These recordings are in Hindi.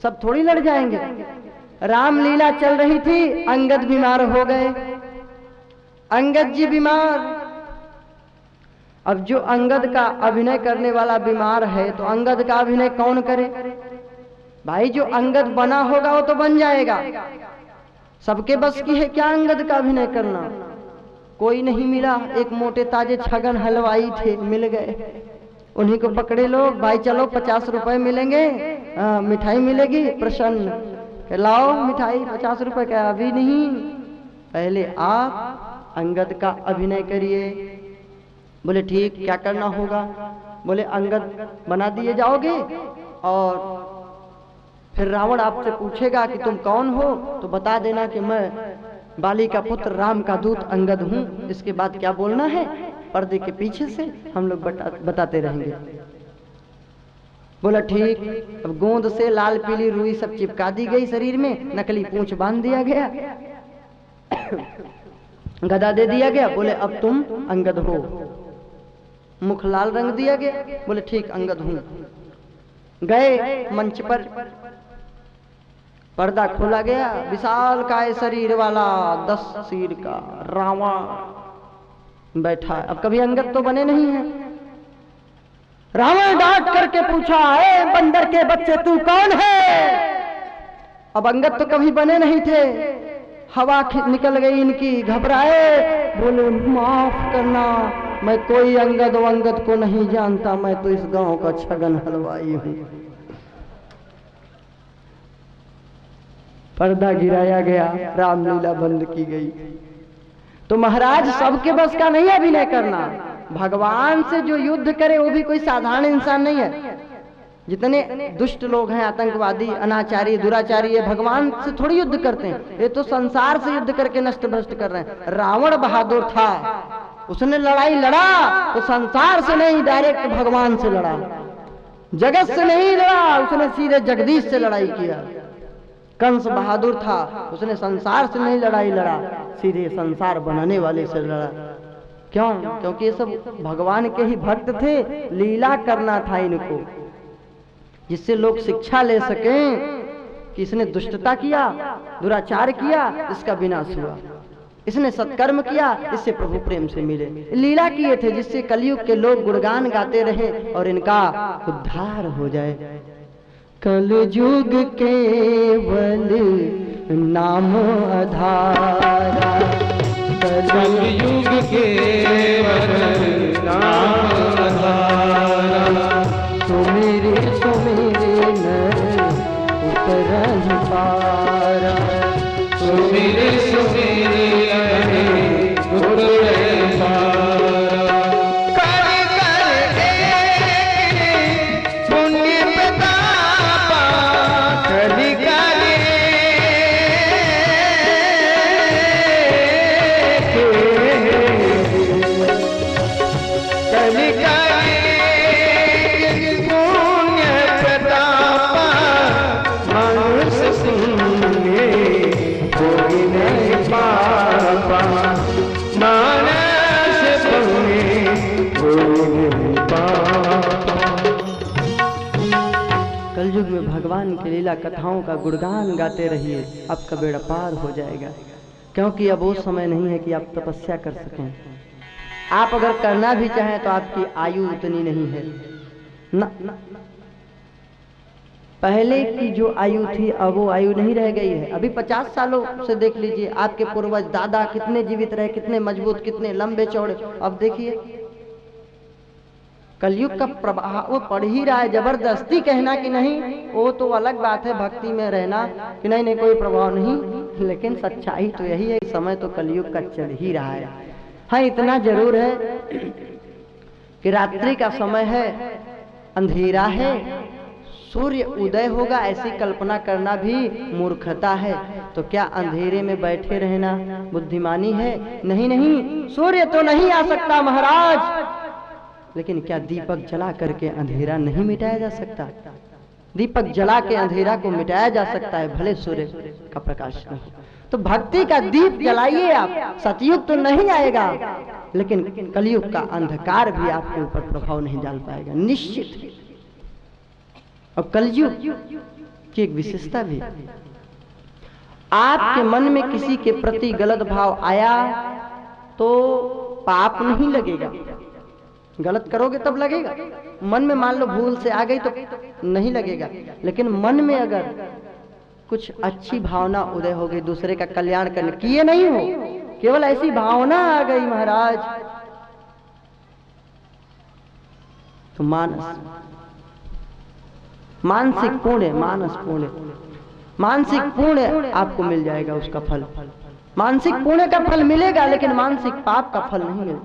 सब थोड़ी लड़ जाएंगे। रामलीला चल रही थी, अंगद बीमार हो गए, अंगद जी बीमार। अब जो अंगद का अभिनय करने वाला बीमार है तो अंगद का अभिनय कौन करे? भाई जो अंगद बना होगा वो तो बन जाएगा। सबके बस की है क्या अंगद का अभिनय करना? कोई नहीं मिला। एक मोटे ताजे छगन हलवाई थे, मिल गए। उन्हीं को पकड़े लोग, भाई चलो 50 रुपए मिलेंगे, मिठाई मिलेगी। प्रसन्न, लाओ मिठाई 50 रुपए का। अभी नहीं, पहले आप अंगद का अभिनय करिए। बोले ठीक, क्या करना होगा? बोले अंगद बना दिए जाओगे और फिर रावण आपसे पूछेगा कि तुम कौन हो, तो बता देना कि मैं बाली का पुत्र राम का दूत अंगद हूँ। इसके बाद क्या बोलना है पर्दे के पीछे से हम लोग बताते रहेंगे। बोला ठीक। अब गोंद से लाल पीली रुई सब चिपका दी गई शरीर में, नकली पूंछ बांध दिया गया, गदा दे दिया गया। बोले अब तुम अंगद हो। मुख लाल रंग दिया गया। बोले ठीक, अंगद हूं। गए मंच पर, पर्दा खोला गया। विशाल काय शरीर वाला 10 सिर का रावण बैठा है। अब कभी अंगद तो बने नहीं है। रावण डांट करके पूछा, ए बंदर के बच्चे तू कौन है? अब अंगद तो कभी बने नहीं थे। हवा निकल गई इनकी, घबराए। बोले माफ करना, मैं कोई अंगद वंगद को नहीं जानता, मैं तो इस गांव का छगन हलवाई हूं। पर्दा गिराया गया, रामलीला बंद की गई। तो महाराज सबके बस का नहीं अभिनय करना। भगवान से जो युद्ध करे वो भी कोई साधारण इंसान नहीं है। जितने दुष्ट लोग हैं, आतंकवादी, अनाचारी, दुराचारी, ये भगवान से थोड़ी युद्ध करते हैं, ये तो संसार से युद्ध करके नष्ट भ्रष्ट कर रहे हैं। रावण बहादुर था, उसने लड़ाई लड़ा तो संसार से नहीं, डायरेक्ट भगवान से लड़ा। जगत से नहीं लड़ा, उसने सीधे जगदीश से लड़ाई किया। कंस बहादुर था, उसने संसार से नहीं लड़ाई लड़ा, सीधे संसार बनाने वाले से लड़ा। क्यों? क्योंकि ये सब भगवान के ही भक्त थे। लीला करना था इनको, जिससे लोग शिक्षा ले सकें कि इसने दुष्टता किया, दुराचार किया, इसका विनाश हुआ। इसने सत्कर्म किया, इससे प्रभु प्रेम से मिले। लीला किए थे जिससे कलयुग के लोग गुणगान गाते रहे और इनका उद्धार हो जाए। कलयुग केवल नाम आधारा, कलयुग केवल नाम आधारा। सुमेरे सुमेरे नर उतरन पारा, सुमेरे सुमेरे नर उतरन पारा। कलयुग में भगवान की लीला कथाओं का गुणगान गाते रहिए, आपका बेड़ा पार हो जाएगा। क्योंकि अब वो समय नहीं है कि आप तपस्या कर सकें। आप अगर करना भी चाहें तो आपकी आयु उतनी नहीं है न। पहले की जो आयु थी अब वो आयु नहीं रह गई है। अभी 50 सालों से देख लीजिए, आपके पूर्वज दादा कितने जीवित रहे, कितने मजबूत, कितने लंबे चौड़े। अब देखिए कलयुग का प्रभाव पड़ ही रहा है। जबरदस्ती कहना कि नहीं, वो तो अलग बात है, भक्ति में रहना कि नहीं नहीं कोई प्रभाव नहीं, लेकिन सच्चाई तो यही है, समय तो कलयुग का चल ही रहा है। हाँ, इतना जरूर है कि रात्रि का समय है, अंधेरा है, सूर्य उदय होगा, ऐसी कल्पना करना भी मूर्खता है। तो क्या अंधेरे में बैठे रहना बुद्धिमानी है? नहीं नहीं, सूर्य तो नहीं आ सकता महाराज, लेकिन क्या दीपक जला करके अंधेरा नहीं मिटाया जा सकता? दीपक जला के अंधेरा को मिटाया जा सकता है, भले सूर्य का प्रकाश नहीं। तो भक्ति का दीप जलाइए आप। सतयुग तो नहीं आएगा, लेकिन कलयुग का अंधकार भी आपके ऊपर प्रभाव नहीं डाल पाएगा, निश्चित। और कलयुग उसकी एक विशेषता भी। आपके मन में किसी के प्रति गलत भाव आया तो पाप नहीं लगेगा, गलत करोगे तब लगेगा। मन में मान लो भूल से आ गई तो नहीं लगेगा, लेकिन मन में अगर कुछ अच्छी भावना उदय हो गई, दूसरे का कल्याण करने की, ये नहीं हो, केवल ऐसी भावना आ गई महाराज, तो मानसिक पुण्य, मानस पुण्य, मानसिक पुण्य आपको मिल जाएगा, उसका फल। मानसिक पुण्य का फल मिलेगा, लेकिन मानसिक पाप का फल नहीं मिलेगा।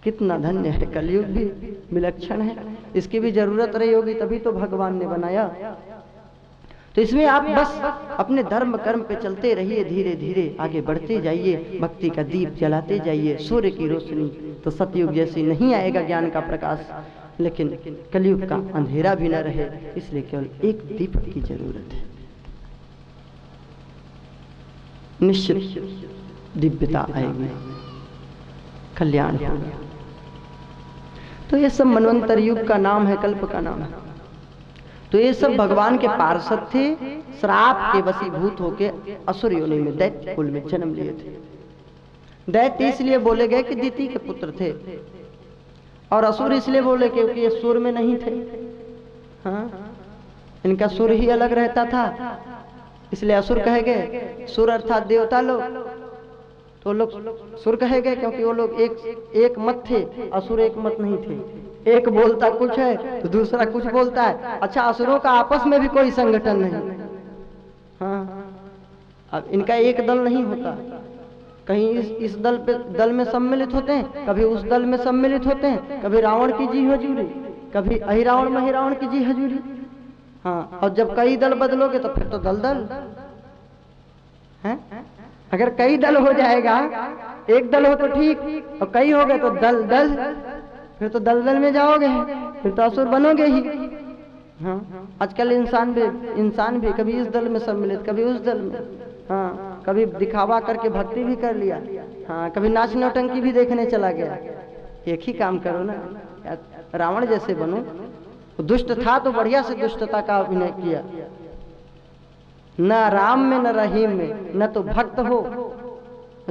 कितना धन्य है, कलयुग भी विलक्षण है, इसकी भी जरूरत रही होगी, तभी तो भगवान ने बनाया। तो इसमें आप बस अपने धर्म कर्म पे चलते रहिए, धीरे धीरे आगे बढ़ते जाइए, भक्ति का दीप जलाते जाइए। सूर्य की रोशनी तो सतयुग जैसी नहीं आएगा, ज्ञान का प्रकाश, लेकिन कलयुग का अंधेरा भी न रहे, इसलिए केवल एक दीपक की जरूरत है। निश्चित दिव्यता आएगी, कल्याण होगा। तो ये सब मनवंतर युग का नाम है, कल्प का नाम है। तो ये सब भगवान के पार्षद थे, श्राप के वशीभूत होके असुर योनि में, दैत्य कुल में जन्म लिए थे। दैत्य इसलिए बोले गए कि दिति के पुत्र थे, और असुर इसलिए बोले क्योंकि ये सुर में नहीं थे। हाँ, इनका सुर ही अलग रहता था, इसलिए असुर कहे गए। सुर अर्थात देवता लोग, तो लोग सुर कहे गए क्योंकि वो लोग एक मत थे, असुर एक मत नहीं थे। एक बोलता कुछ है तो दूसरा कुछ बोलता है। अच्छा, असुरों का आपस में भी कोई संगठन नहीं। हाँ, अब इनका एक दल नहीं होता, कहीं इस दल में सम्मिलित होते हैं, कभी उस दल में सम्मिलित होते हैं, कभी रावण की जी हजूरी, कभी अहिरावण महिरावण की जी हजूरी। हाँ, और जब कई दल बदलोगे तो फिर तो दल है। अगर कई दल हो जाएगा, एक दल हो तो ठीक, और कई हो गए तो दल, फिर तो दल में जाओगे, फिर तो असुर बनोगे ही। हाँ, आजकल इंसान भी कभी इस दल में सम्मिलित, कभी उस दल में। हाँ, कभी दिखावा करके भक्ति भी कर लिया, हाँ, कभी नाच नौटंकी भी देखने चला गया। एक ही काम करो ना, रावण जैसे बनो। दुष्ट था तो बढ़िया से दुष्टता का अभिनय किया, न राम में न रहीम में, न तो भक्त हो,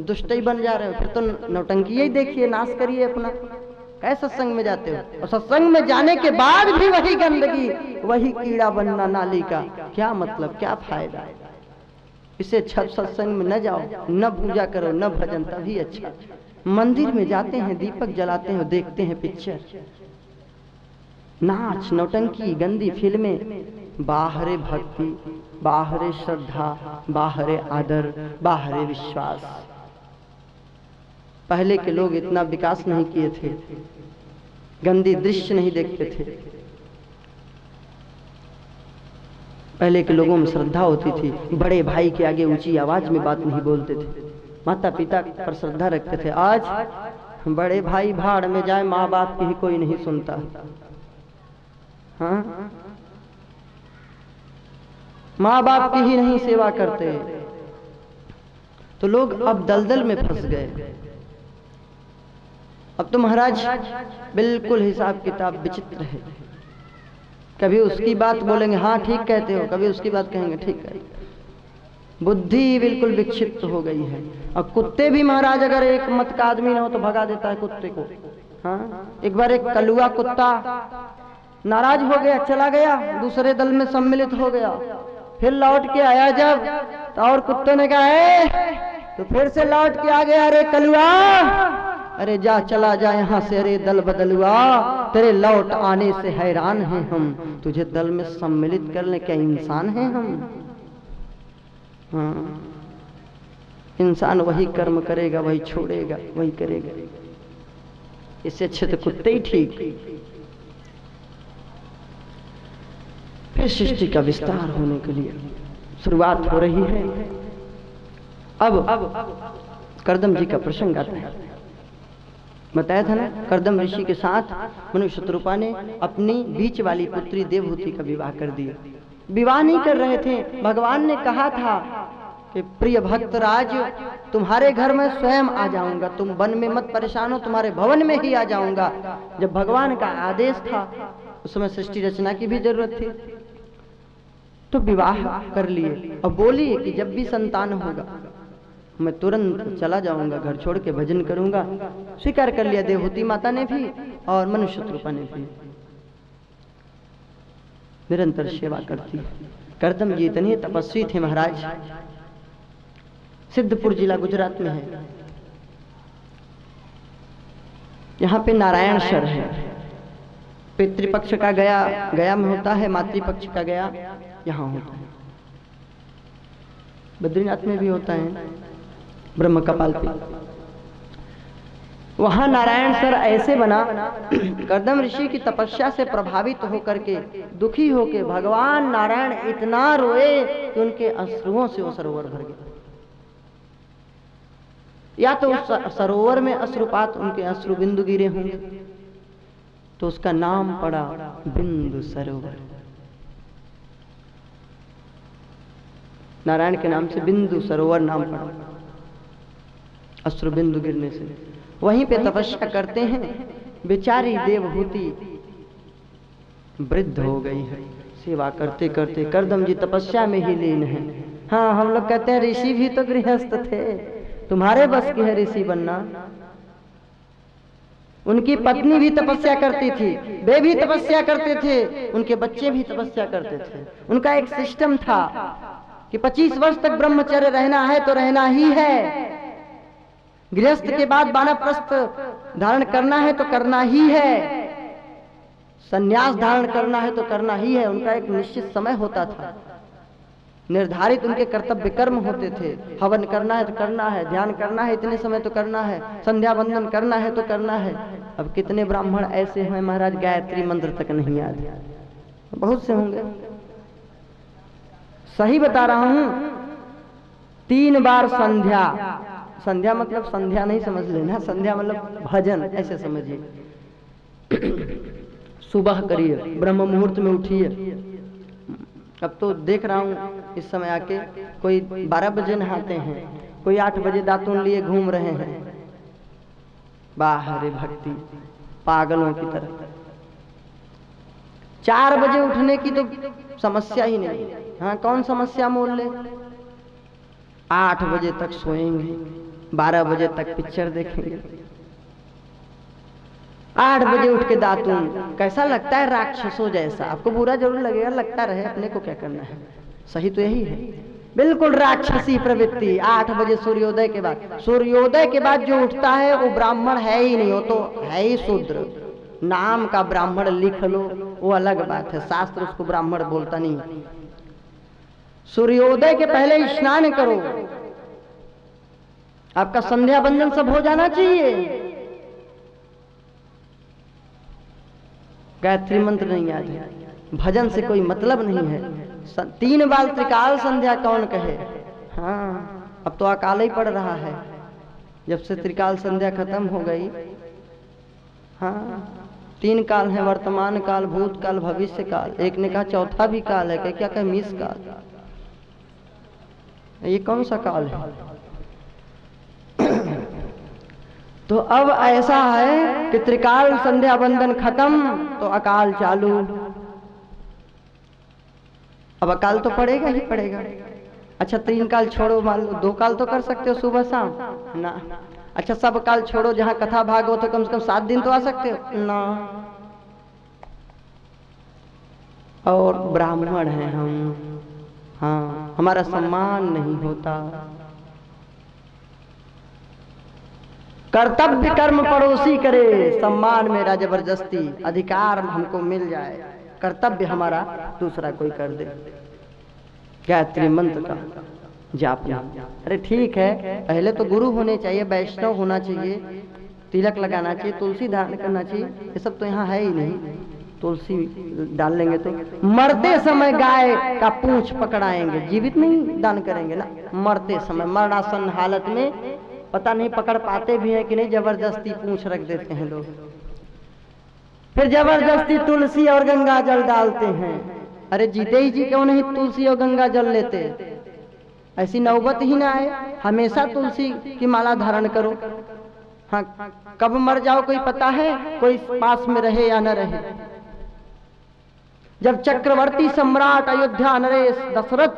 दुष्ट ही बन जा रहे हो। फिर तो नौटंकी ही देखिए, नाश करिए अपना। कैसे सत्संग में जाते हो, और सत्संग में जाने के बाद भी वही गंदगी, वही कीड़ा बनना नाली का, क्या मतलब, क्या फायदा। इसे अच्छा सत्संग में न जाओ, न पूजा करो, न भजन, तभी अच्छा। मंदिर में जाते हैं, दीपक जलाते हैं, देखते हैं पिक्चर, नाच नौटंकी, गंदी फिल्में, बाहरे भक्ति, बाहरे श्रद्धा, बाहरे आदर, बाहरे विश्वास। पहले के लोग इतना विकास नहीं किए थे, गंदी दृश्य नहीं देखते थे। पहले के लोगों में श्रद्धा होती थी, बड़े भाई के आगे ऊंची आवाज में बात नहीं बोलते थे, माता पिता पर श्रद्धा रखते थे। आज बड़े भाई भाड़ में जाए, माँ बाप की ही कोई नहीं सुनता। हाँ, माँ बाप की ही नहीं सेवा करते, तो लोग अब दलदल में फंस गए। अब तो महाराज बिल्कुल हिसाब किताब विचित्र है। कभी उसकी बात बोलेंगे हाँ ठीक कहते हो, कभी उसकी बात कहेंगे ठीक है। बुद्धि बिल्कुल विक्षिप्त हो गई है। और कुत्ते भी महाराज, अगर एक मत का आदमी ना हो तो भगा देता है कुत्ते को। हाँ, एक बार एक कलुआ कुत्ता नाराज हो गया, चला गया, दूसरे दल में सम्मिलित हो गया। फिर लौट के आया जब, तो और कुत्तों ने कहा तो फिर से लौट के आ गया, अरे कलुआ, अरे जा, चला जा यहाँ से, अरे दल बदलुआ, तेरे लौट आने से हैरान हैं हम, तुझे दल में सम्मिलित कर ले, क्या इंसान हैं हम। हाँ, इंसान वही कर्म करेगा, वही छोड़ेगा, वही करेगा। इससे अच्छे तो कुत्ते ही ठीक। फिर सृष्टि का विस्तार होने के लिए शुरुआत हो रही है। अब कर्दम जी का प्रसंग आता है। बताया था ना, कर्दम ऋषि के साथ मनुष्य शत्रुपा ने अपनी बीच वाली पुत्री देवहूति का विवाह कर दिया। विवाह नहीं कर रहे थे, भगवान ने कहा था कि प्रिय भक्त राज, तुम्हारे घर में स्वयं आ जाऊंगा, तुम वन में मत परेशान हो, तुम्हारे भवन में ही आ जाऊंगा। जब भगवान का आदेश था, उस समय सृष्टि रचना की भी जरूरत थी। तो विवाह कर लिए और बोली कि जब भी संतान होगा मैं तुरंत चला जाऊंगा, घर छोड़ के भजन करूंगा। स्वीकार कर लिया देवहूति माता ने भी और मनुष्य शत्रुपा ने भी। निरंतर सेवा करती। करदम जी इतने तपस्वी थे महाराज, सिद्धपुर जिला गुजरात में है। यहाँ पे नारायणसर है। पितृपक्ष का गया में होता है, मातृपक्ष का गया यहाँ होता है। बद्रीनाथ में भी होता है, ब्रह्म कपाल पे। वहां नारायणसर ऐसे बना, करदम ऋषि की तपस्या से प्रभावित होकर के, दुखी होकर भगवान नारायण इतना रोए कि उनके अश्रुओं से वो सरोवर भर गया। या तो उस सरोवर में अश्रुपात, उनके अश्रु बिंदु गिरे होंगे, तो उसका नाम पड़ा बिंदु सरोवर। नारायण के नाम से बिंदु सरोवर नाम पड़ा, अश्रु बिंदु गिरने से। वहीं पे तपस्या करते हैं। बेचारी देवहूति वृद्ध हो गई है, सेवा करते करते। करदम जी तपस्या में ही लीन है। हाँ, हम लोग कहते हैं ऋषि भी तो गृहस्थ थे, तुम्हारे बस की है ऋषि बनना। उनकी पत्नी भी तपस्या करती थी, वे भी तपस्या करते थे, उनके बच्चे भी तपस्या करते थे। उनका एक सिस्टम था कि 25 वर्ष तक ब्रह्मचर्य रहना है तो रहना ही है, गृहस्थ के बाद वानप्रस्थ धारण करना है तो करना ही है, संन्यास धारण करना है तो करना ही है। उनका एक निश्चित समय होता था, निर्धारित उनके कर्तव्य कर्म होते थे। हवन करना है तो करना है, ध्यान करना है इतने समय तो करना है, संध्या वंदन करना है तो करना है। अब कितने ब्राह्मण ऐसे हैं महाराज, गायत्री मंत्र तक नहीं याद, बहुत से होंगे। सही बता रहा हूं, 3 बार संध्या, संध्या मतलब संध्या नहीं समझ लेना, संध्या मतलब भजन ऐसे समझिए। सुबह करिए, ब्रह्म मुहूर्त में उठिए। अब तो देख रहा हूँ इस समय आके कोई 12 बजे नहाते हैं, कोई 8 बजे दातुन लिए घूम रहे हैं। बाहर भक्ति पागलों की तरह। 4 बजे उठने की तो समस्या ही नहीं। हाँ, कौन समस्या मोल ले। 8 बजे तक सोएंगे, 12 बजे तक पिक्चर देखेंगे, 8 बजे उठ के दातून। कैसा लगता है? राक्षसों जैसा। आपको बुरा जरूर लगेगा, लगता रहे, अपने को क्या करना है। सही तो यही है, बिल्कुल राक्षसी प्रवृत्ति। 8 बजे सूर्योदय के बाद, सूर्योदय के बाद जो उठता है वो ब्राह्मण है ही नहीं, वो तो है ही शूद्र। नाम का ब्राह्मण लिख लो, वो अलग बात है, शास्त्र उसको ब्राह्मण बोलता नहीं। सूर्योदय के पहले स्नान करो, आपका संध्या बंदन सब हो जाना चाहिए। गायत्री मंत्र नहीं याद है, भजन से कोई मतलब नहीं है। 3 बार त्रिकाल संध्या कौन कहे। हाँ, अब तो अकाल ही पड़ रहा है, जब से त्रिकाल संध्या खत्म हो गई। हाँ, 3 काल है, वर्तमान काल, भूत काल, भविष्य काल। एक ने कहा चौथा भी काल है, क्या कहे मिस काल। ये कौन सा काल है? तो अब ऐसा है कि त्रिकाल संध्या बंदन खत्म तो अकाल चालू। अब अकाल तो पड़ेगा ही पड़ेगा। अच्छा, 3 काल छोड़ो, मान लो 2 काल तो कर सकते हो सुबह शाम ना। अच्छा, सब काल छोड़ो, जहां कथा भागवत तो कम से कम 7 दिन तो आ सकते हो ना। और ब्राह्मण हैं हम, हाँ, हमारा सम्मान नहीं होता। कर्तव्य कर्म पड़ोसी करे, सम्मान मेरा जबरदस्ती, अधिकार हमको मिल जाए, कर्तव्य हमारा दूसरा कोई कर दे। गायत्री मंत्र का जाप। अरे ठीक है, पहले तो गुरु होने चाहिए, वैष्णव होना चाहिए, तिलक लगाना चाहिए, तुलसी धारण करना चाहिए। ये सब तो यहाँ है ही नहीं। तुलसी डाल लेंगे तो मरते समय गाय का पूंछ पकड़ाएंगे, जीवित नहीं दान करेंगे ना। मरते समय, मरणासन हालत में पता नहीं पकड़ पाते भी हैं कि नहीं, जबरदस्ती पूंछ रख देते हैं लोग। फिर जबरदस्ती तुलसी और गंगा जल डालते हैं। अरे जीते ही जी क्यों नहीं तुलसी और गंगा जल लेते? ऐसी नौबत ही ना आए, हमेशा तुलसी की माला धारण करो। हाँ, कब मर जाओ कोई पता है? कोई पास में रहे या न रहे। जब चक्रवर्ती सम्राट अयोध्या नरेश दशरथ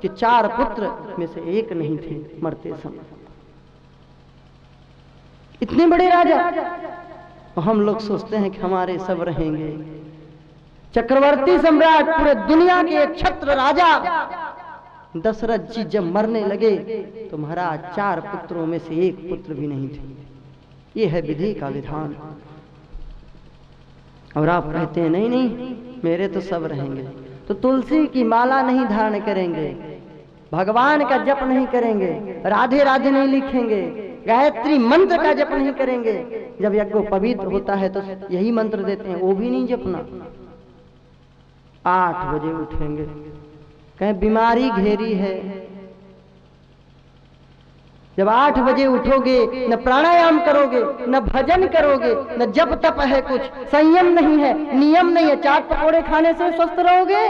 के 4 पुत्र में से एक नहीं थे मरते समय। इतने बड़े राजा, हम लोग सोचते हैं कि हमारे सब रहेंगे। चक्रवर्ती सम्राट, पूरे दुनिया के एक छत्र राजा दशरथ जी जब मरने लगे तो महाराज 4 पुत्रों में से एक पुत्र भी नहीं थे। ये है विधि का विधान। और आप कहते हैं नहीं नहीं मेरे तो सब रहेंगे, तो तुलसी की माला नहीं धारण करेंगे, भगवान का जप नहीं करेंगे, राधे राधे नहीं लिखेंगे, गायत्री मंत्र का जप नहीं करेंगे। जब यज्ञ पवित्र होता है तो यही मंत्र देते हैं, वो भी नहीं जपना। 8 बजे उठेंगे, कहें बीमारी घेरी है। जब 8 बजे उठोगे, न प्राणायाम करोगे, न भजन करोगे, न जप तप है, कुछ संयम नहीं है, नियम नहीं है, चाट पकौड़े खाने से स्वस्थ रहोगे।